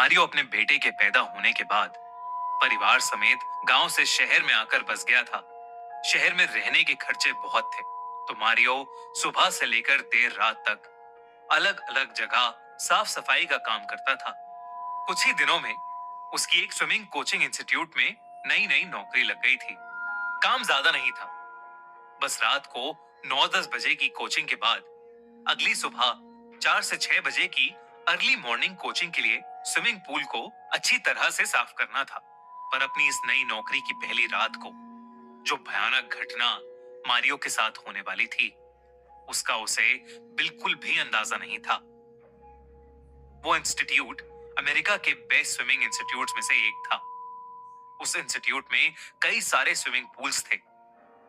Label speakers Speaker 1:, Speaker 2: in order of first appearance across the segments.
Speaker 1: Mario अपने बेटे के पैदा होने के बाद परिवार समेत गांव से शहर में आकर बस गया था। शहर में रहने के खर्चे बहुत थे, तो मारियो सुबह से लेकर देर रात तक अलग अलग जगह साफ सफाई का काम करता था। कुछ ही दिनों में उसकी एक स्विमिंग कोचिंग इंस्टीट्यूट में नई नई नौकरी लग गई थी। काम ज्यादा नहीं था, बस रात को 9-10 बजे की कोचिंग के बाद अगली सुबह 4 से 6 बजे की अर्ली मॉर्निंग कोचिंग के लिए स्विमिंग पूल को अच्छी तरह से साफ करना था। पर अपनी इस नई नौकरी की पहली रात को जो भयानक घटना मारियो के साथ होने वाली थी, उसका उसे बिल्कुल भी अंदाजा नहीं था। वो इंस्टीट्यूट अमेरिका के बेस्ट स्विमिंग इंस्टीट्यूट्स में से एक था। उस इंस्टीट्यूट में कई सारे स्विमिंग पूल्स थे,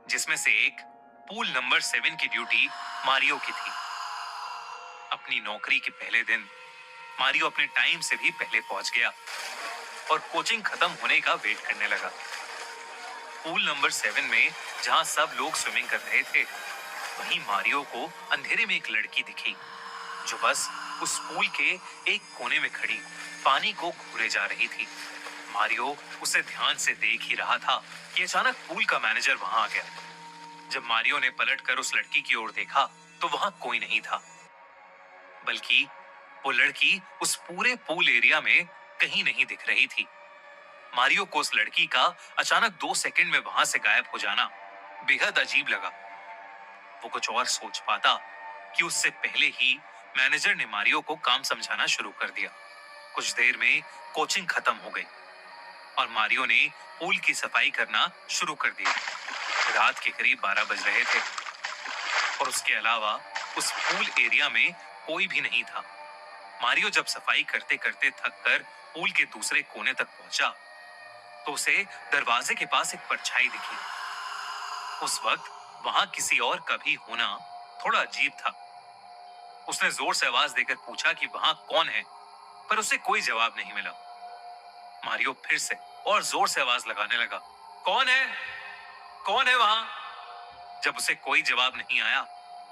Speaker 1: जिसमें से एक पूल नंबर 7 की ड्यूटी मारियो की थी। अपनी नौकरी के पहले दिन मारियो अपने टाइम से भी पहले पहुंच गया और कोचिंग खत्म होने का वेट करने लगा। पूल नंबर 7 में जहां सब लोग स्विमिंग कर रहे थे, वहीं मारियो को अंधेरे में एक लड़की दिखी जो बस उस पूल के एक कोने में खड़ी पानी को घूरे जा रही थी। मारियो उसे ध्यान से देख ही रहा था कि अचानक पूल का मैनेजर वहां आ गया। जब मारियो ने पलटकर उस लड़की की ओर देखा तो वहां कोई नहीं था, बल्कि वो लड़की उस पूरे पूल एरिया में कहीं नहीं दिख रही थी। मारियो को उस लड़की का अचानक 2 सेकंड में वहां से गायब हो जाना बेहद अजीब लगा। वो कुछ और सोच पाता कि उससे पहले ही मैनेजर ने मारियो को काम समझाना शुरू कर दिया। कुछ देर में कोचिंग खत्म हो गई और मारियो ने पूल की सफाई करना शुरू कर दिया। रात के करीब 12 बज रहे थे और उसके अलावा उस पूल एरिया में कोई भी नहीं था। मारियो जब सफाई करते करते थक कर पूल के दूसरे कोने तक पहुंचा तो उसे दरवाजे के पास एक परछाई दिखी। उस वक्त वहां किसी और का भी होना थोड़ा अजीब था। उसने जोर से आवाज देकर पूछा कि वहां कौन है, पर उसे कोई जवाब नहीं मिला। मारियो फिर से और जोर से आवाज लगाने लगा, कौन है, कौन है वहां? जब उसे कोई जवाब नहीं आया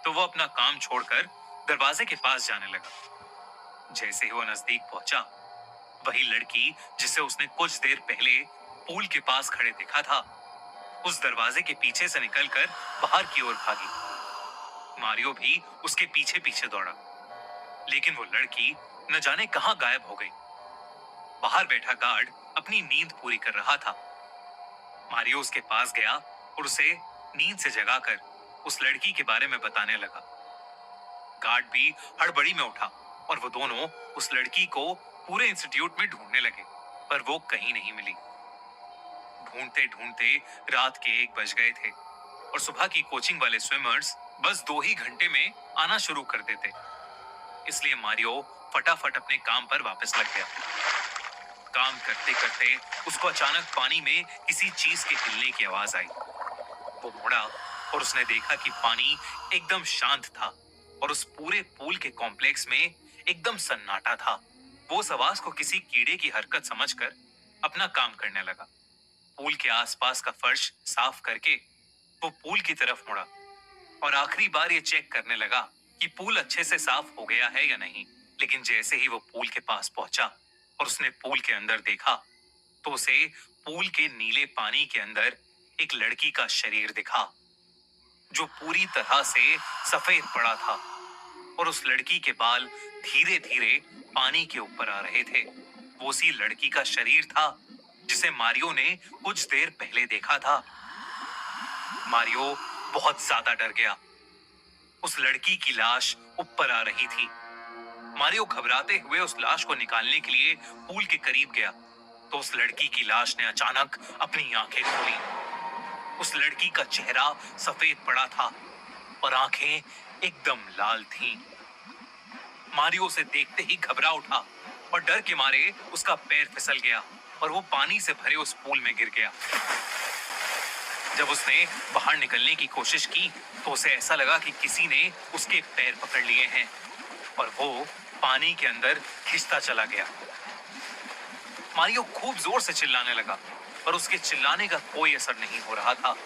Speaker 1: तो वो अपना काम छोड़कर दरवाजे के पास जाने लगा। जैसे ही वो नजदीक पहुंचा, वही लड़की जिसे उसने कुछ देर पहले पूल के पास खड़े देखा था, उस दरवाजे के पीछे से निकलकर बाहर की ओर भागी। मारियो भी उसके पीछे पीछे दौड़ा, लेकिन वो लड़की न जाने कहां गायब हो गई। बाहर बैठा गार्ड अपनी नींद पूरी कर रहा था। मारियो उसके पास गया और उसे नींद से जगाकर उस लड़की के बारे में बताने लगा। गार्ड भी हड़बड़ी में उठा और वो दोनों उस लड़की को पूरे इंस्टीट्यूट में ढूंढने लगे, पर वो कहीं नहीं मिली। ढूंढते ढूंढते रात के 1 बज गए थे और सुबह की कोचिंग वाले स्विमर्स बस 2 ही घंटे में आना शुरू कर देते। इसलिए मारियो फटाफट अपने काम पर वापस लग गया। काम करते करते उसको अचानक पानी में किसी चीज के हिलने की आवाज आई। वो मुड़ा और उसने देखा कि पानी एकदम शांत था और उस पूरे पूल के कॉम्प्लेक्स में एकदम सन्नाटा था। वो उस आवाज को किसी कीड़े की हरकत समझकर अपना काम करने लगा। पूल के आसपास का फर्श साफ करके वो पूल की तरफ मुड़ा और आखिरी बार ये चेक करने लगा कि पूल अच्छे से साफ हो गया है या नहीं। लेकिन जैसे ही वो पूल के पास पहुंचा और उसने पूल के अंदर देखा तो उसे पूल के नीले पानी के अंदर एक लड़की का शरीर दिखा, जो पूरी तरह से सफेद पड़ा था और उस लड़की के बाल धीरे धीरे पानी के ऊपर आ रहे थे। वो उसी लड़की का शरीर था जिसे मारियो ने कुछ देर पहले देखा था। मारियो बहुत ज्यादा डर गया। उस लड़की की लाश ऊपर आ रही थी। मारियो घबराते हुए उस लाश को निकालने के लिए पूल के करीब गया तो उस लड़की की लाश ने अचानक अपनी आंखें खोली। उस लड़की का चेहरा सफेद पड़ा था और आंखें एकदम लाल थीं। मारियो उसे देखते ही घबरा उठा और डर के मारे उसका पैर फिसल गया और वो पानी से भरे उस पूल में गिर गया। जब उसने बाहर निकलने की कोशिश की तो उसे ऐसा लगा कि किसी ने उसके पैर पकड़ लिए हैं और वो पानी के अंदर खिंचता चला गया। मारियो खूब जोर से चिल्लाने लगा, पर उसके चिल्लाने का कोई असर नहीं हो रहा था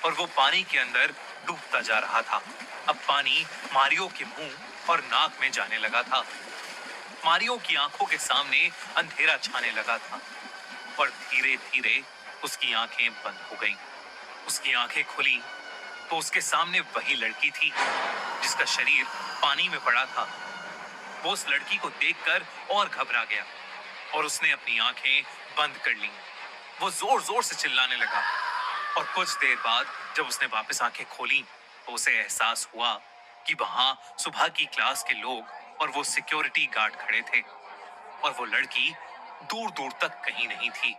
Speaker 1: और वो पानी के अंदर डूबता जा रहा था। अब पानी मारियो के मुंह और नाक में जाने लगा था। मारियो की आंखों के सामने अंधेरा छाने लगा था और धीरे धीरे उसकी आंखें बंद हो गईं। उसकी आंखें खुली तो उसके सामने वही लड़की थी जिसका शरीर पानी में पड़ा था। वो उस लड़की को देखकर और घबरा गया और उसने अपनी आंखें बंद कर लीं। वो जोर जोर से चिल्लाने लगा और कुछ देर बाद जब उसने वापस आंखें खोली तो उसे एहसास हुआ कि वहां सुबह की क्लास के लोग और वो सिक्योरिटी गार्ड खड़े थे और वो लड़की दूर दूर तक कहीं नहीं थी।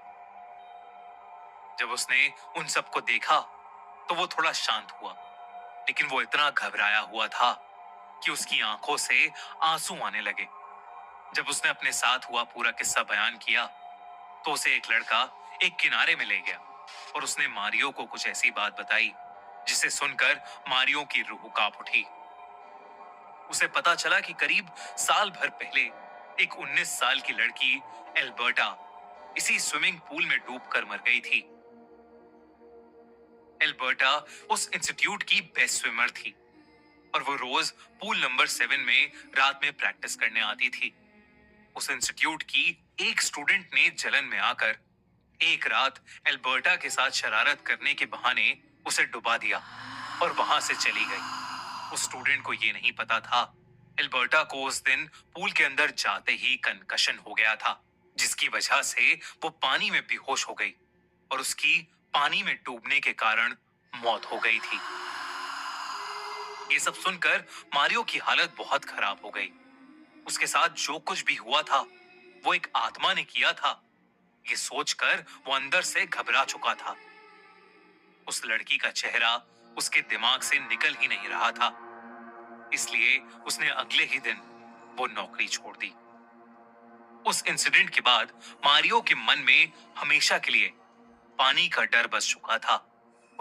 Speaker 1: जब उसने उन सबको देखा तो वो थोड़ा शांत हुआ, लेकिन वो इतना घबराया हुआ था कि उसकी आंखों से आंसू आने लगे। जब उसने अपने साथ हुआ पूरा किस्सा बयान किया तो उसे एक लड़का एक किनारे में ले गया और उसने मारियो को कुछ ऐसी बात बताई जिसे सुनकर मारियो की रूह कांप उठी। उसे पता चला कि करीब साल भर पहले एक 19 साल की लड़की एल्बर्टा इसी स्विमिंग पूल में डूबकर मर गई थी। एल्बर्टा उस इंस्टीट्यूट की बेस्ट स्विमर थी और वो रोज पूल नंबर 7 में रात में प्रैक्टिस करने आती थी। उस इंस्टीट्यूट की एक स्टूडेंट ने जलन में आकर एक रात एल्बर्टा के साथ शरारत करने के बहाने उसे डुबा दिया और वहां से चली गई। उस स्टूडेंट को ये नहीं पता था एल्बर्टा को उस दिन पूल के अंदर जाते ही कंकशन हो गया था, जिसकी वजह से वो पानी में बेहोश हो गई और उसकी पानी में डूबने के कारण मौत हो गई थी। ये सब सुनकर मारियो की हालत बहुत खराब हो गई। उसके साथ जो कुछ भी हुआ था वो एक आत्मा ने किया था, ये सोचकर वो अंदर से घबरा चुका था। उस लड़की का चेहरा उसके दिमाग से निकल ही नहीं रहा था, इसलिए उसने अगले ही दिन वो नौकरी छोड़ दी। उस इंसिडेंट के बाद मारियो के मन में हमेशा के लिए पानी का डर बस चुका था।